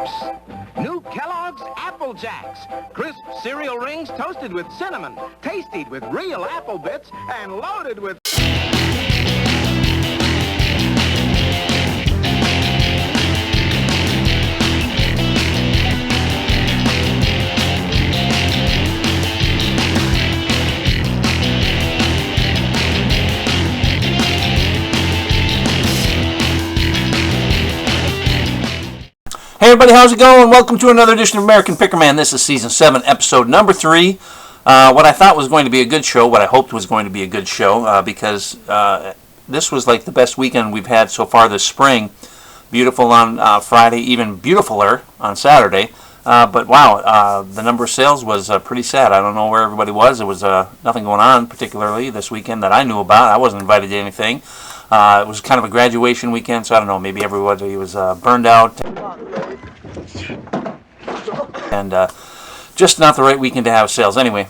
Chips. New Kellogg's Apple Jacks. Crisp cereal rings toasted with cinnamon, tasted with real apple bits, and loaded with... Hey everybody, how's it going? Welcome to another edition of American Pickerman. This is Season 7, Episode number 3. What I thought was going to be a good show, what I hoped was going to be a good show, because this was like the best weekend we've had so far this spring. Beautiful on Friday, even beautifuler on Saturday. But wow, the number of sales was pretty sad. I don't know where everybody was. There was nothing going on particularly this weekend that I knew about. I wasn't invited to anything. It was kind of a graduation weekend, so I don't know, maybe everybody was burned out. And just not the right weekend to have sales. Anyway,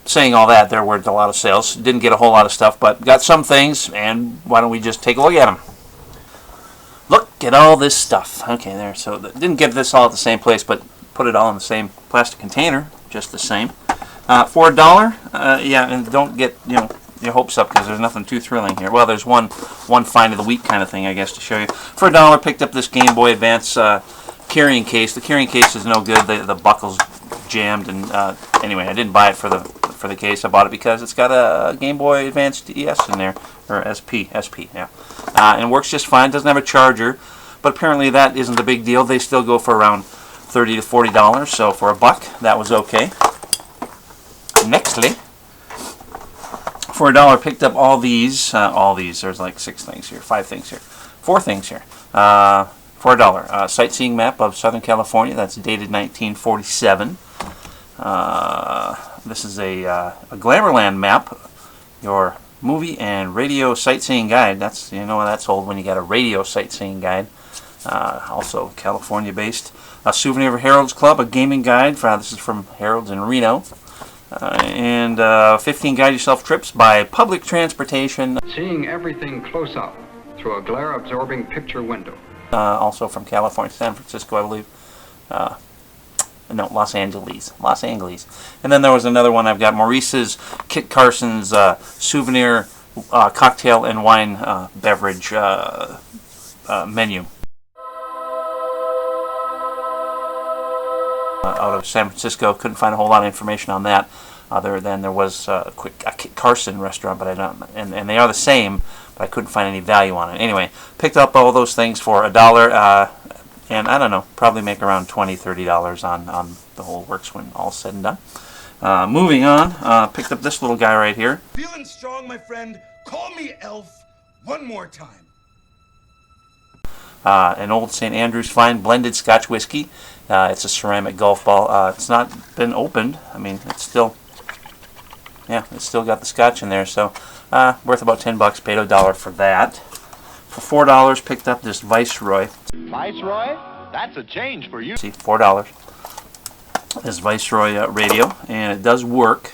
saying all that, there weren't a lot of sales. Didn't get a whole lot of stuff, but got some things, and why don't we just take a look at them? Look at all this stuff. Okay, there. So didn't get this all at the same place, but put it all in the same plastic container, just the same. For $1, yeah, and don't get your hopes up because there's nothing too thrilling here. Well, there's one find of the week kind of thing, I guess, to show you. For $1, picked up this Game Boy Advance carrying case. The carrying case is no good. The buckle's jammed, and anyway, I didn't buy it for the case. I bought it because it's got a Game Boy Advance DS in there, or SP, yeah, and works just fine. Doesn't have a charger, but apparently that isn't a big deal. They still go for around $30 to $40, so for $1, that was okay. Nextly, for $1, picked up all these. There's like 6 things here, 5 things here, 4 things here. For $1, sightseeing map of Southern California. That's dated 1947. This is a Glamourland map. Your movie and radio sightseeing guide. That's that's old when you got a radio sightseeing guide. Also California-based. A souvenir of Harold's Club, a gaming guide. This is from Harold's in Reno. And 15 guide yourself trips by public transportation. Seeing everything close up through a glare-absorbing picture window. Also from California, San Francisco, I believe. No, Los Angeles. And then there was another one I've got, Maurice's Kit Carson's souvenir cocktail and wine beverage menu. Out of San Francisco. Couldn't find a whole lot of information on that, other than there was a Kit Carson restaurant, but I don't, and they are the same, but I couldn't find any value on it. Anyway, picked up all those things for $1, and I don't know, probably make around $20, $30 on the whole works when all's said and done. Moving on, picked up this little guy right here. Feeling strong, my friend? Call me Elf one more time. An old St. Andrew's Fine blended Scotch whiskey. It's a ceramic golf ball. It's not been opened. I mean, it's still got the Scotch in there. So worth about $10. Paid $1 for that. For $4, picked up this Viceroy. Viceroy? That's a change for you. See, $4. This Viceroy radio, and it does work.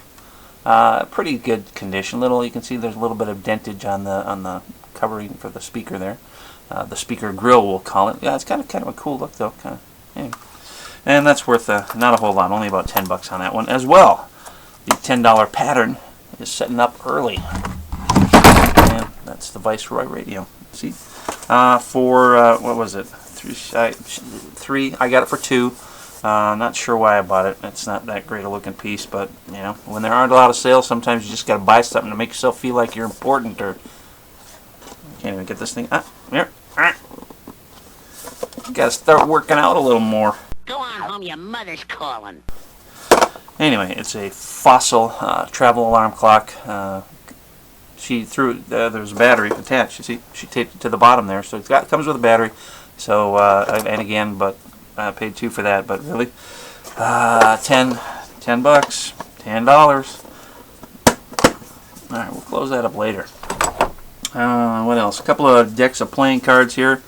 Pretty good condition. You can see there's a little bit of dentage on the covering for the speaker there. The speaker grill, we'll call it. Yeah, it's kind of a cool look though. Anyway. And that's worth not a whole lot, only about $10 on that one as well. The $10 pattern is setting up early, and that's the Viceroy radio. See, for what was it? Three. I got it for $2. Not sure why I bought it. It's not that great a looking piece, but when there aren't a lot of sales, sometimes you just got to buy something to make yourself feel like you're important. Or can't even get this thing. Here. Got to start working out a little more. Go on home, your mother's calling. Anyway, it's a Fossil travel alarm clock. She threw there's a battery attached. You see, she taped it to the bottom there, so it comes with a battery. So and again, but I paid $2 for that. But really, $10, $10. All right, we'll close that up later. What else? A couple of decks of playing cards here.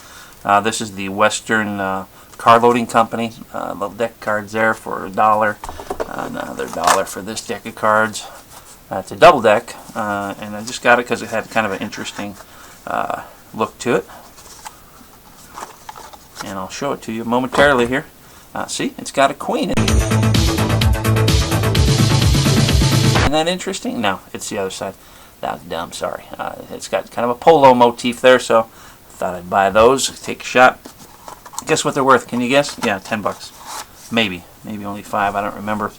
This is the Western Card Loading Company. Little deck cards there for $1. Another $1 for this deck of cards. It's a double deck, and I just got it because it had kind of an interesting look to it. and I'll show it to you momentarily here. See, it's got a queen. Isn't that interesting? No, it's the other side. That was dumb, sorry. It's got kind of a polo motif there, so thought I'd buy those, take a shot. Guess what they're worth? Can you guess? Yeah, 10 bucks. Maybe only 5. I don't remember.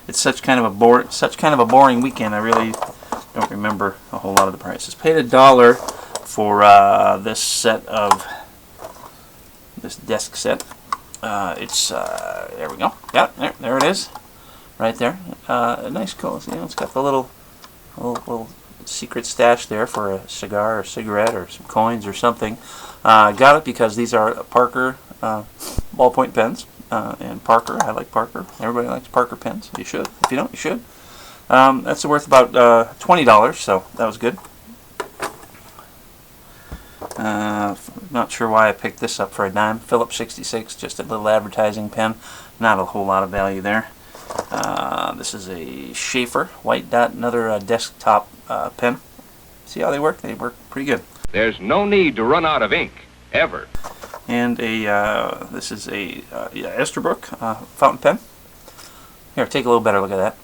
It's such kind of a boring weekend. I really don't remember a whole lot of the prices. Paid $1 for this set of this desk set. It's there we go. Yeah, there it is, right there. Nice cool. You know, it's got the little secret stash there for a cigar or cigarette or some coins or something. Got it because these are Parker ballpoint pens, and Parker, I like Parker. Everybody likes Parker pens. You should. If you don't, you should. That's worth about $20, so that was good. Not sure why I picked this up for a dime. Phillips 66, just a little advertising pen. Not a whole lot of value there. This is a Schaefer white dot, another desktop pen. See how they work? They work pretty good. There's no need to run out of ink, ever. And this is a Esterbrook fountain pen. Here, take a little better look at that.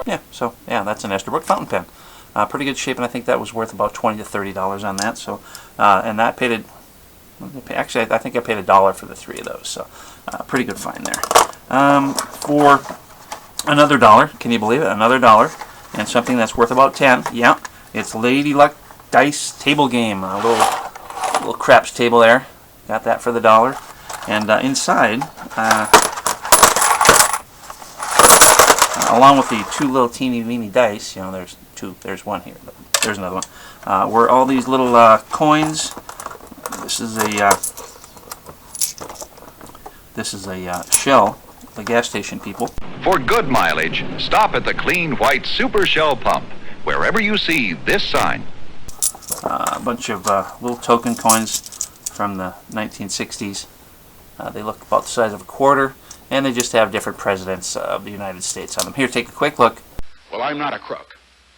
Yeah, so yeah, that's an Esterbrook fountain pen. Pretty good shape, and I think that was worth about $20 to $30 on that. So, and that paid it. Actually, I think I paid $1 for the 3 of those. So, pretty good find there. For another $1, can you believe it? Another $1, and something that's worth about 10. Yeah, it's Lady Luck Dice Table Game. A little craps table there. Got that for the $1. And inside, along with the 2 little teeny weeny dice, you know, there's 2. There's 1 here, but there's another one. Were all these little coins. This is a Shell, the gas station people. For good mileage, stop at the clean white Super Shell pump, wherever you see this sign. A bunch of little token coins from the 1960s. They look about the size of a quarter, and they just have different presidents of the United States on them. Here, take a quick look. Well, I'm not a crook.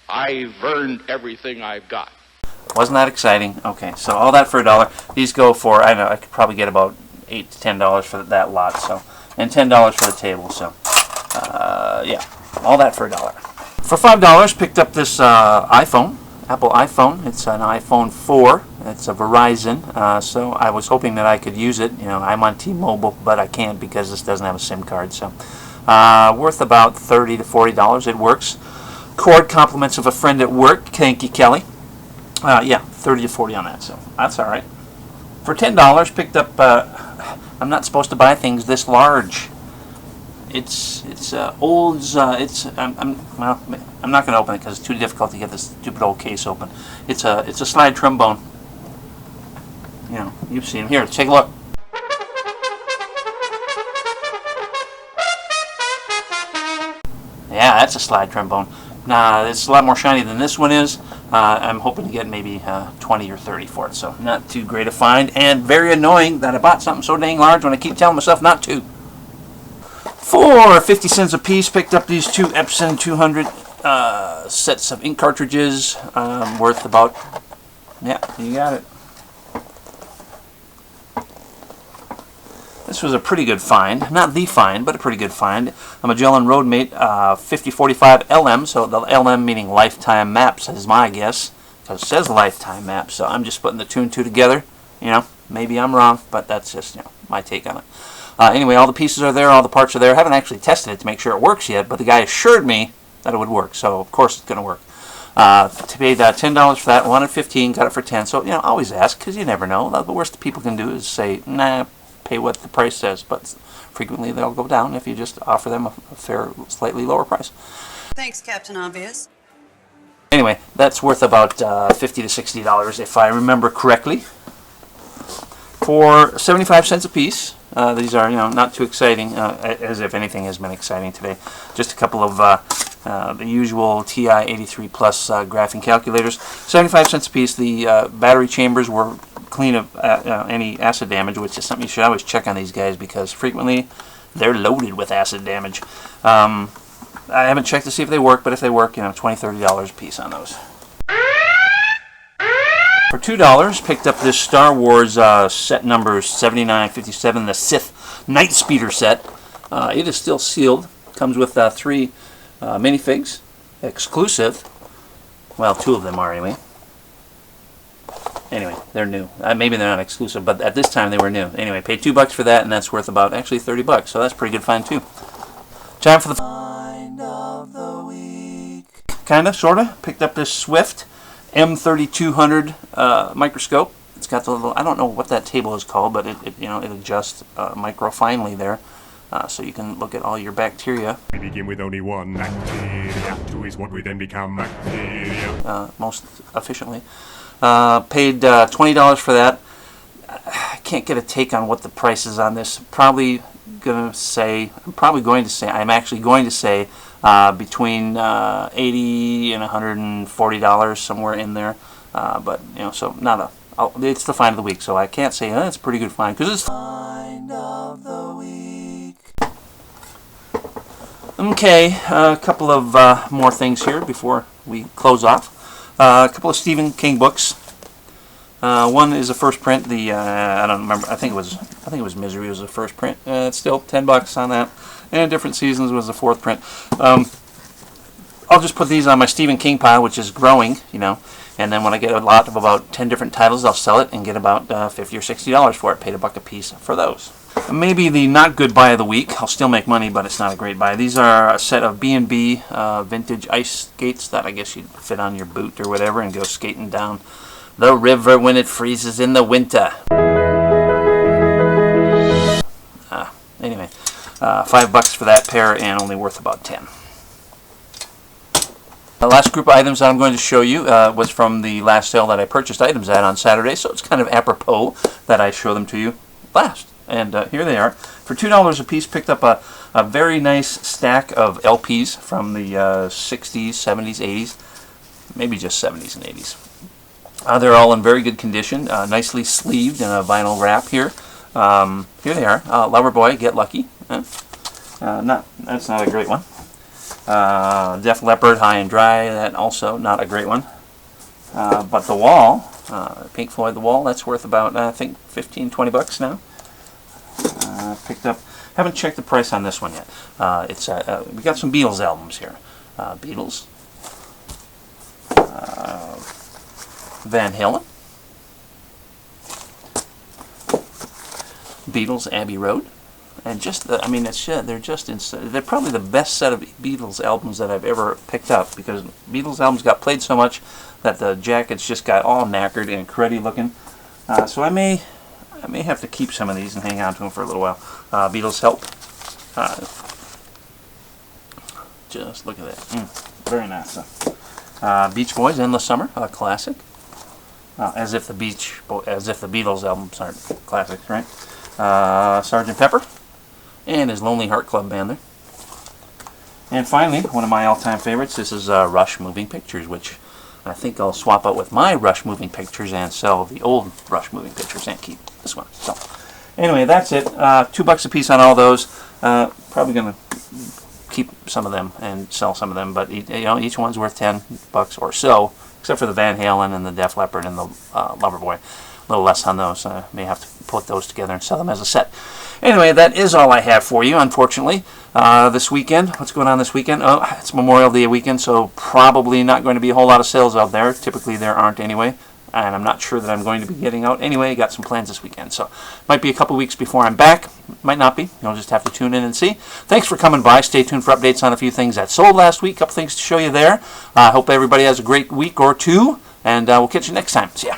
I've earned everything I've got. Wasn't that exciting? Okay, so all that for $1. These go for, I know, I could probably get about $8 to $10 for that lot. So, and $10 for the table. So, yeah, all that for $1. For $5, picked up this iPhone, Apple iPhone. It's an iPhone 4. It's a Verizon. So I was hoping that I could use it. You know, I'm on T-Mobile, but I can't because this doesn't have a SIM card. So, worth about $30 to $40. It works. Cord compliments of a friend at work. Thank you, Kelly. Yeah, 30 to 40 on that, so that's all right. For $10, picked up. I'm not supposed to buy things this large. It's Olds. Well, I'm not going to open it because it's too difficult to get this stupid old case open. It's a slide trombone. You know, you've seen them. Here, take a look. Yeah, that's a slide trombone. Nah, it's a lot more shiny than this one is. I'm hoping to get maybe 20 or 30 for it, so not too great a find, and very annoying that I bought something so dang large when I keep telling myself not to. For 50 cents a piece, picked up these 2 Epson 200 sets of ink cartridges, worth about, yeah, you got it. This was a pretty good find. Not the find, but a pretty good find. A Magellan Roadmate 5045 LM, so the LM meaning lifetime maps is my guess, because it says lifetime maps, so I'm just putting the 2 and 2 together. You know, maybe I'm wrong, but that's just, you know, my take on it. Anyway, all the pieces are there, all the parts are there. I haven't actually tested it to make sure it works yet, but the guy assured me that it would work, so of course it's going to work. Paid $10 for that, wanted 15, got it for 10, so, you know, always ask, because you never know. The worst people can do is say, nah, pay what the price says, but frequently they'll go down if you just offer them a fair, slightly lower price. Thanks, Captain Obvious. Anyway, that's worth about $50 to $60 if I remember correctly. For 75 cents a piece, these are, you know, not too exciting, as if anything has been exciting today. Just a couple of the usual TI 83 Plus graphing calculators. 75 cents a piece. The battery chambers were clean of any acid damage, which is something you should always check on these guys because frequently they're loaded with acid damage. I haven't checked to see if they work, but if they work, you know, $20, $30 a piece on those. For $2, picked up this Star Wars set number 7957, the Sith Night Speeder set. It is still sealed. Comes with 3 minifigs, exclusive. Well, 2 of them are anyway. Anyway, they're new. Maybe they're not exclusive, but at this time they were new. Anyway, paid $2 for that, and that's worth about actually $30. So that's a pretty good find too. Time for the find of the week. Kinda, sorta. Picked up this Swift M3200 microscope. It's got the little, I don't know what that table is called, but it adjusts micro finely there, so you can look at all your bacteria. We begin with only 1 bacteria, 2 is what we then become bacteria. Most efficiently. Paid $20 for that. I can't get a take on what the price is on this. I'm actually going to say between $80 and $140, somewhere in there. But so it's the find of the week, so I can't say it's a pretty good find because it's find of the week. Okay, a couple of more things here before we close off. A couple of Stephen King books. One is a first print. I don't remember. I think it was Misery was the first print. It's still $10 on that. And Different Seasons was the 4th print. I'll just put these on my Stephen King pile, which is growing, And then when I get a lot of about 10 different titles, I'll sell it and get about $50 or $60 for it. Paid $1 a piece for those. Maybe the not good buy of the week. I'll still make money, but it's not a great buy. These are a set of B&B vintage ice skates that I guess you'd fit on your boot or whatever and go skating down the river when it freezes in the winter. Anyway, $5 for that pair and only worth about 10. The last group of items that I'm going to show you was from the last sale that I purchased items at on Saturday, so it's kind of apropos that I show them to you last. And here they are. For $2 a piece, picked up a very nice stack of LPs from the 60s, 70s, 80s, maybe just 70s and 80s. They're all in very good condition, nicely sleeved in a vinyl wrap here. Here they are. Loverboy, Get Lucky. That's not a great one. Def Leppard, High and Dry, that also not a great one. But The Wall, Pink Floyd The Wall, that's worth about, I think, $15-20 now. Picked up, haven't checked the price on this one yet. We got some Beatles albums here. Beatles, Van Halen, Beatles Abbey Road, and they're probably the best set of Beatles albums that I've ever picked up, because Beatles albums got played so much that the jackets just got all knackered and cruddy looking. So I may have to keep some of these and hang on to them for a little while. Beatles Help. Just look at that. Very nice. Beach Boys, Endless Summer, a classic. As if the Beatles albums aren't classics, right? Sgt. Pepper and his Lonely Heart Club Band there. And finally, one of my all-time favorites. This is Rush Moving Pictures, which I think I'll swap out with my Rush Moving Pictures and sell the old Rush Moving Pictures and keep this one. So, anyway, that's it. $2 a piece on all those. Probably gonna keep some of them and sell some of them, but each one's worth $10 or so, except for the Van Halen and the Def Leppard and the Loverboy. A little less on those. I may have to put those together and sell them as a set. Anyway, that is all I have for you, unfortunately. This weekend, what's going on this weekend? Oh, it's Memorial Day weekend, so probably not going to be a whole lot of sales out there. Typically there aren't anyway, and I'm not sure that I'm going to be getting out anyway. Got some plans this weekend, so might be a couple weeks before I'm back. Might not be. You'll just have to tune in and see. Thanks for coming by. Stay tuned for updates on a few things that sold last week. A couple things to show you there. I hope everybody has a great week or two, and we'll catch you next time. See ya.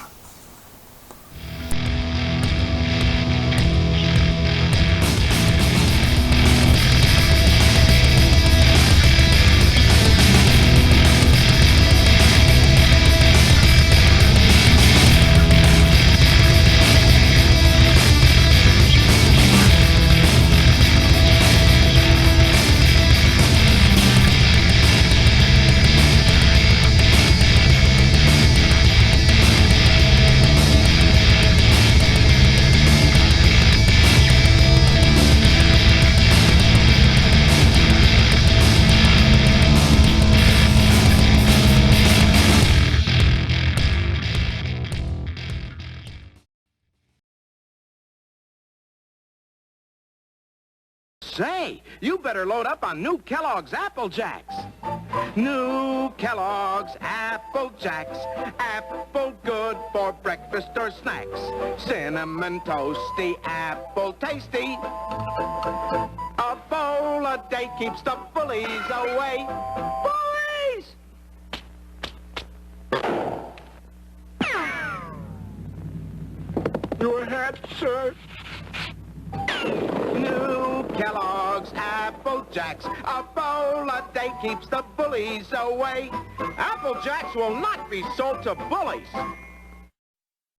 Say, you better load up on new Kellogg's Apple Jacks. New Kellogg's Apple Jacks. Apple good for breakfast or snacks. Cinnamon toasty, apple tasty. A bowl a day keeps the bullies away. Bullies! Your hat, sir. New Kellogg's Apple Jacks. A bowl a day keeps the bullies away. Apple Jacks will not be sold to bullies.